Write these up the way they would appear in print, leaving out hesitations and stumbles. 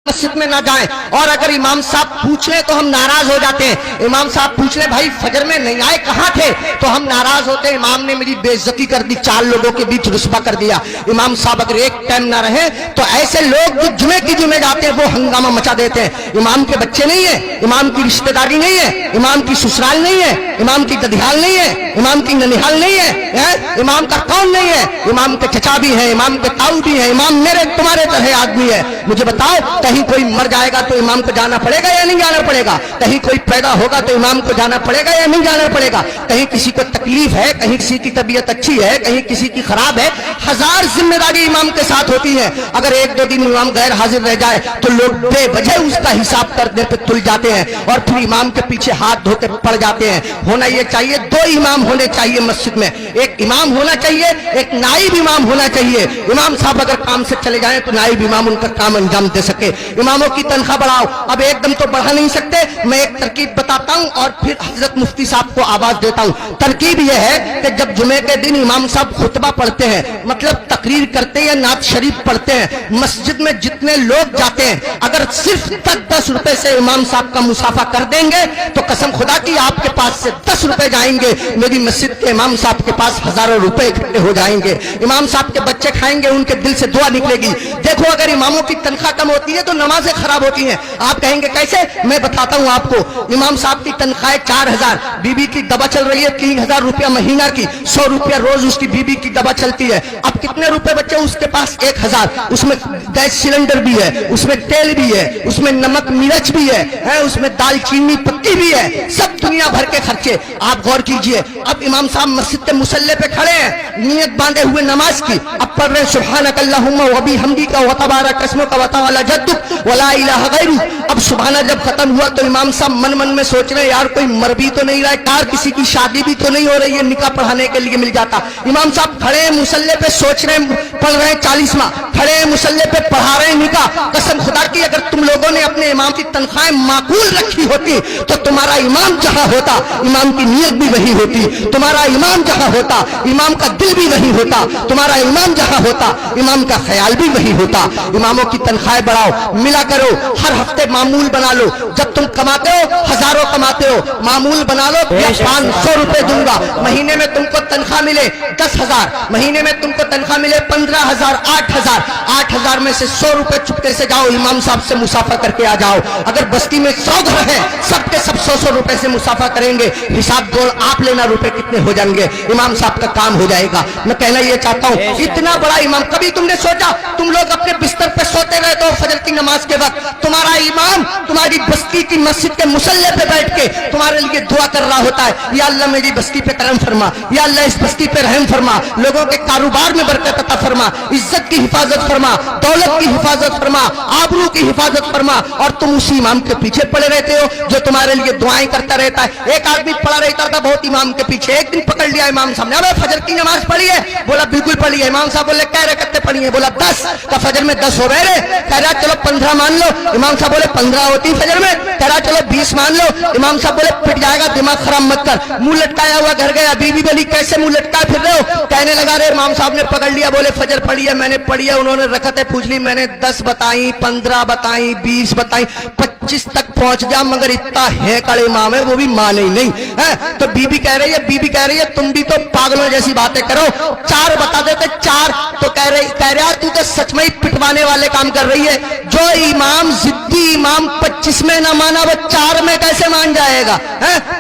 मस्जिद में ना जाएं। और अगर इमाम साहब पूछ ले तो हम नाराज हो जाते हैं। इमाम साहब पूछ ले भाई फजर में नहीं आए कहाँ थे, तो हम नाराज होते हैं, इमाम ने मेरी बेइज्जती कर दी, 4 लोगों के बीच रुस्वा कर दिया। इमाम साहब अगर एक टाइम ना रहे तो ऐसे लोग जो जुमे की जुमे जाते हैं वो हंगामा मचा देते हैं। इमाम के बच्चे नहीं है, इमाम की रिश्तेदारी नहीं है, इमाम की ससुराल नहीं है, इमाम की ददियाल नहीं है, इमाम की ननिहाल नहीं है, इमाम का कौन नहीं है, इमाम के चचा भी है, इमाम के ताऊ भी है, इमाम मेरे तुम्हारे तरह आदमी है। मुझे बताओ कहीं कोई मर जाएगा तो इमाम को जाना पड़ेगा या नहीं जाना पड़ेगा? कहीं कोई पैदा होगा तो इमाम को जाना पड़ेगा या नहीं जाना पड़ेगा? कहीं किसी को तकलीफ है, कहीं किसी की तबीयत अच्छी है, कहीं किसी की खराब है, 1000 जिम्मेदारी इमाम के साथ होती है। अगर 1-2 दिन इमाम गैर हाजिर रह जाए तो लोग बेवजह उसका हिसाब करने पे तुल जाते हैं और फिर इमाम के पीछे हाथ धो के पड़ जाते हैं। होना ये चाहिए 2 इमाम होने चाहिए मस्जिद में, एक इमाम होना चाहिए, एक नाइब इमाम होना चाहिए। इमाम साहब अगर काम से चले जाएं तो नाइब इमाम उनका काम अंजाम दे सके। इमामों की तनख्वाह बढ़ाओ, अब एकदम तो बढ़ा नहीं सकते, मैं एक तरकीब बताता हूं और फिर हजरत मुफ्ती साहब को आवाज देता हूं। तरकीब यह है कि जब जुमे के दिन इमाम साहब खुतबा पढ़ते हैं, मतलब तकरीर करते हैं या नात शरीफ पढ़ते हैं, मस्जिद में जितने लोग जाते हैं अगर सिर्फ 10 रुपए से इमाम साहब का मुसाफा कर देंगे तो कसम खुदा की आपके पास से 10 रुपए जाएंगे, मेरी मस्जिद के इमाम साहब के पास हजारों रुपए इकट्ठे हो जाएंगे। इमाम साहब के बच्चे खाएंगे, उनके दिल से दुआ निकलेगी। देखो अगर इमामों की तनख्वाह कम होती है तो नमाजें खराब होती हैं। आप कहेंगे कैसे? मैं बताता हूं आपको। इमाम साहब की तनख्वाह 4000, बीबी की दवा चल रही है 3000 रुपया महीना की, 100 रुपया रोज उसकी बीबी की दवा चलती है। अब कितने रुपए बचे उसके पास? 1000। उसमें गैस सिलेंडर भी है, उसमें तेल भी है, उसमें नमक मिर्च भी है, उसमें दालचीनी पत्ती भी है, सब दुनिया भर के खर्चे। आप गौर कीजिए, अब इमाम साहब मस्जिद के मुसल्ले पे खड़े हैं, नियत बांधे हुए नमाज की, अब पढ़ रहे सुब्हानक अल्लाहुम्मा व बिहम्दिका व तबारक अस्मुका व तआला जद्दुक व ला इलाहा गैरुक। अब सुबहाना जब खत्म हुआ तो इमाम साहब मन मन में सोच रहे यार कोई मर भी तो नहीं रहा है, कार किसी की शादी भी तो नहीं हो रही है, निकाह पढ़ाने के लिए मिल जाता। इमाम साहब खड़े हैं मुसल्ले पे, सोच रहे पढ़ रहे 40वां, खड़े हैं मुसल्ले पे पढ़ा रहे निकाह। कसम खुदा की अगर तुम लोगों ने अपने इमाम की तनख्वाहें माकूल रखी होती तो तुम्हारा इमाम जहां होता इमाम की नीयत भी वही होती, तुम्हारा इमाम जहां होता इमाम का दिल भी वही होता, तुम्हारा इमाम जहां होता इमाम का ख्याल भी वही होता। इमामों की तनख्वाहें बढ़ाओ, मिला करो, हर हफ्ते मामूल बना लो। जब तुम कमाते हो, हजारों कमाते हो, मामूल बना लो, 500 रुपए दूंगा, महीने में तुमको तनख्वाह मिले 10,000, महीने में तुमको तनख्वाह मिले 15,000, 8,000, 8,000 में से 100 रुपए चुपके से जाओ इमाम साहब से मुसाफा करके आ जाओ। अगर बस्ती में 100 घर है, सबके सब 100 रुपए से मुसाफा करेंगे, हिसाब दो आप लेना रुपए कितने हो जाएंगे, इमाम साहब का काम हो जाएगा। मैं कहना ये चाहता हूँ इतना बड़ा इमाम, कभी तुमने सोचा तुम लोग अपने बिस्तर पे सोते रहते हो फजर की नमाज के वक्त, तुम्हारा इमाम तुम्हारी बस्ती की मस्जिद के मुसल्ले पे बैठ के तुम्हारे लिए दुआ कर रहा होता है, या अल्लाह मेरी बस्ती पे करम फरमा, या अल्लाह इस बस्ती पे रहम फरमा, लोगों के कारोबार में बरकत अता फरमा, इज्जत की हिफाजत फरमा, दौलत की हिफाजत फरमा, आबरू की हिफाजत फरमा। और तुम उसी इमाम के पीछे पड़े रहते हो जो तुम्हारे लिए दुआएं करता रहता है। एक आदमी पड़ा रहता था बहुत इमाम के पीछे, एक दिन पकड़ लिया इमाम साहब ने, अबे फजर की नमाज पढ़ी है? बोला बिल्कुल पढ़ी है। इमाम साहब बोले क्या रकअतें पढ़ी है? बोला 10। का फजर में 10 हो गए रे? कह रहा चलो 15 मान लो। इमाम साहब बोले 15 होती फजर में? कह रहा चलो 20 मान लो। इमाम साहब बोले पिट जाएगा, दिमाग खराब मत कर। मुंह लटकाया हुआ घर गया, बीवी बोली कैसे मुंह लटका फिर रहे हो? कहने लगा रे इमाम साहब ने पकड़ लिया, बोले फजर पढ़ी है? मैंने पढ़ी है। उन्होंने रकअतें पूछ ली, मैंने 10 बताई, 15 बताई, 20 बताई, 25 तक पहुंच जा, मगर इतना है कड़े इमाम है वो भी माने ही नहीं है। तो बीबी कह रही है तुम भी तो पागलों जैसी बातें करो, 4 बता देते 4। तो कह रहा तू तो सच में ही पिटवाने वाले काम कर रही है। जो इमाम जिद्दी इमाम 25 में ना माना वो 4 में कैसे मान जाएगा?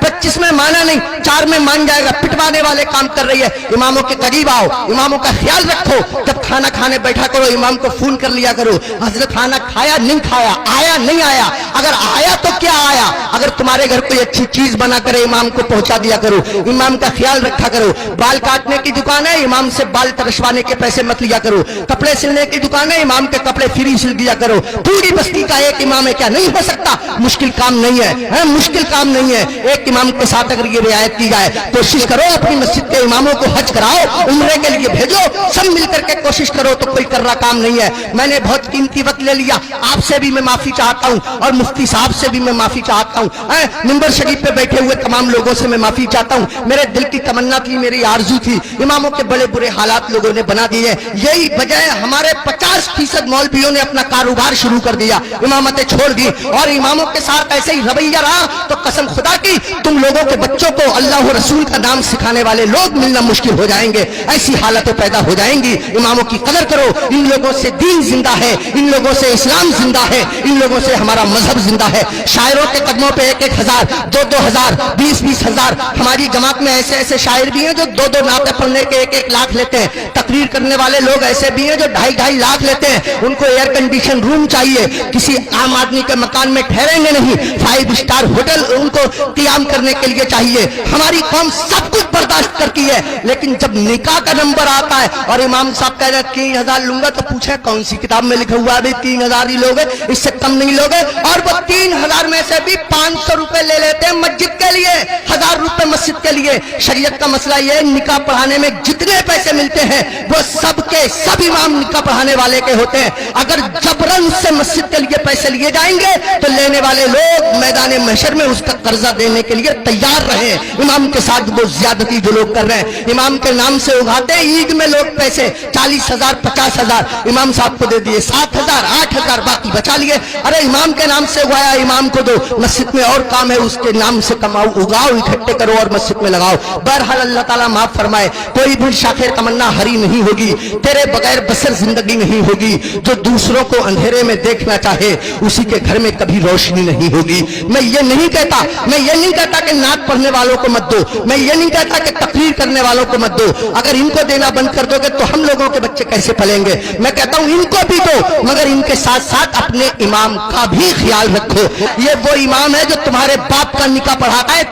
25 में माना नहीं, 4 में मान जाएगा, पिटवाने वाले काम कर रही है। इमामों के करीब आओ, इमामों का ख्याल रखो, जब खाना खाने बैठा करो इमाम को फोन कर लिया करो, हजरत खाना खाया नहीं खाया, आया नहीं आया, अगर आया तो क्या आया, अगर तुम्हारे घर कोई अच्छी चीज बना करे इमाम को पहुंचा दिया करो, इमाम का ख्याल रखा करो। बाल काटने की दुकान है, इमाम से बाल तरशवाने के पैसे मत लिया करो। कपड़े सिलने की दुकान है, इमाम के कपड़े फ्री सिल दिया करो। पूरी बस्ती का एक इमाम है, क्या नहीं हो सकता? मुश्किल काम नहीं है, मुश्किल काम नहीं है। एक इमाम के साथ अगर ये रियायत की जाए, कोशिश करो अपनी मस्जिद के इमामों को हज कराओ, उम्रे के लिए भेजो, सब मिलकर के कोशिश करो तो कोई कर रहा काम नहीं है। मैंने बहुत कीमती वक्त ले लिया, आपसे भी मैं माफी चाहता हूँ और मुफ्ती साहब से भी मैं माफी चाहता हूँ, मिंबर शरीफ पे बैठे हुए तमाम लोगों से मैं माफी चाहता हूँ। मेरे दिल की तमन्ना थी, मेरी आरजू थी, इमामों के बड़े बुरे हालात लोगों ने बना दिए। यही वजह हमारे 50% मौलवियों ने अपना कारोबार शुरू कर दिया। इमामतें छोड़ दी और इमामों के साथ ऐसे ही रवैया रहा तो कसम खुदा की तुम लोगों के बच्चों को अल्लाह और रसूल का नाम सिखाने वाले लोग मिलना मुश्किल हो जाएंगे, ऐसी हालतें पैदा हो जाएंगी। इमामों की कदर करो, इन लोगों से दीन जिंदा है, इन लोगों से इस्लाम जिंदा है, इन लोगों से हमारा मजहब जिंदा है। शायरों के कदमों पे 1-1 हजार, 2-2 हजार, 20-20 हजार, हमारी जमात में ऐसे ऐसे शायर भी हैं जो 2-2 नाते पढ़ने के 1-1 लाख लेते हैं। तकरीर करने वाले लोग ऐसे भी हैं जो 2.5-2.5 लाख लेते हैं। उनको एयर कंडीशन रूम चाहिए, किसी आम आदमी के मकान में ठहरेंगे नहीं, 5 स्टार होटल उनको क्याम करने के लिए चाहिए। हमारी कौम सब कुछ बर्दाश्त करती है, लेकिन जब निकाह का नंबर आता है और इमाम साहब कह रहे 3,000 लूंगा तो पूछे कौन सी किताब में लिखा हुआ है 3,000 ही लोगे, इससे कम नहीं लोगे। और वो 3,000 में से भी 500 रुपए ले लेते हैं मस्जिद के लिए, 1,000 रुपए मस्जिद के लिए। शरीयत का मसला ये है, निकाह पढ़ाने में जितने पैसे मिलते हैं वो सबके सब इमाम निकाह पढ़ाने वाले के होते हैं। अगर जबरन से मस्जिद के लिए पैसे लिए जाएंगे तो लेने वाले लोग मैदान महशर में उसका कर्जा देने के लिए तैयार रहे। इमाम के साथ वो ज्यादती जो लोग कर रहे हैं, इमाम के नाम से उगाते हैं ईद में लोग पैसे 40,000 50,000 इमाम साहब को दे दिए, 7,000 8,000 बाकी बचा लिए। अरे इमाम के नाम से उगाया, इमाम को दो, मस्जिद में और काम है उसके नाम से कमाओ, उगाओ, इकट्ठे करो और मस्जिद में लगाओ। बहरहाल अल्लाह ताला माफ फरमाए, कोई भी शाखेर तमन्ना हरी नहीं होगी, तेरे बगैर बसर जिंदगी नहीं होगी। जो दूसरों को अंधेरे में देखना चाहे उसी के घर में कभी रोशनी नहीं होगी। मैं ये नहीं कहता कि नात पढ़ने वालों को मत दो, मैं ये नहीं कहता कि तकरीर करने वालों को मत दो। अगर इनको देना बंद कर दोगे तो हम लोगों के बच्चे कैसे पलेंगे। मैं कहता हूं इनको भी दो, मगर इनके साथ साथ अपने इमाम का भी ख्याल रखो। ये वो इमाम है जो तुम्हारे बाप का निकाह पढ़ाता है,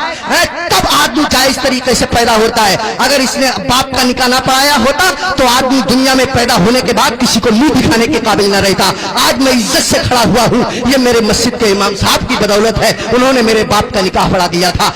तब आदमी जायज तरीके से पैदा होता है। अगर इसने बाप का निकाह ना पढ़ाया होता तो आदमी दुनिया में पैदा होने के बाद किसी को मुंह दिखाने के काबिल न रहता। आज मैं इज्जत से खड़ा हुआ हूं, ये मेरे मस्जिद के इमाम साहब की बदौलत है, उन्होंने मेरे बाप का निकाह पढ़ा दिया था।